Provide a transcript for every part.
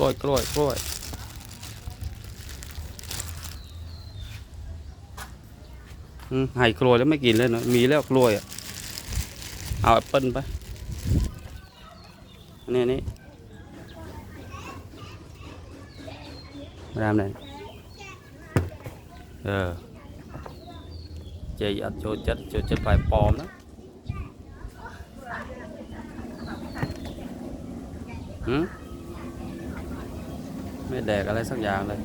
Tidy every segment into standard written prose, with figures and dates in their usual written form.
ล้วยกล้วยกล้วยให้กล้วยแล้วไม่กินเลยเนาะมีแล้วกล้วยอ่ะเอาแอปเปิ้ลไปนี่มาทำไหนเจียดโจจัดไปปลอมนะไม่แดกอะไรสักอย่างเลย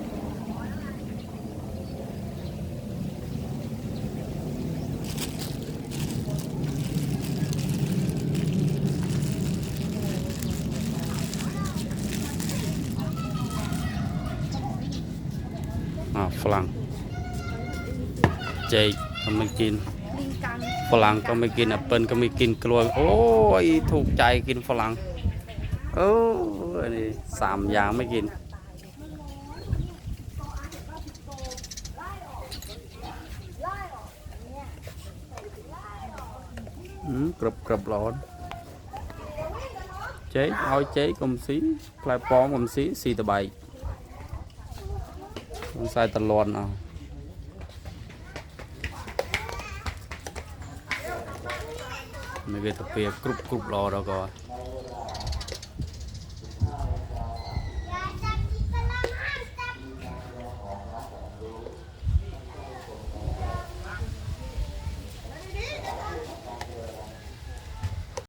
ฝรั่งเจก็ไม่กินฝรั่งก็ไม่กินแอปเปิ้ลก็ไม่กินกล้วยโอ้ยถูกใจกินฝรั่งนี่3 อย่างไม่กินกรบร้อนเจ๊เอาเจ๊กลมสีปลายปองกลมสีตะไบต้องใส่ตลอดเอาไม่เคยตะเปียกกรุบรอเราก่อน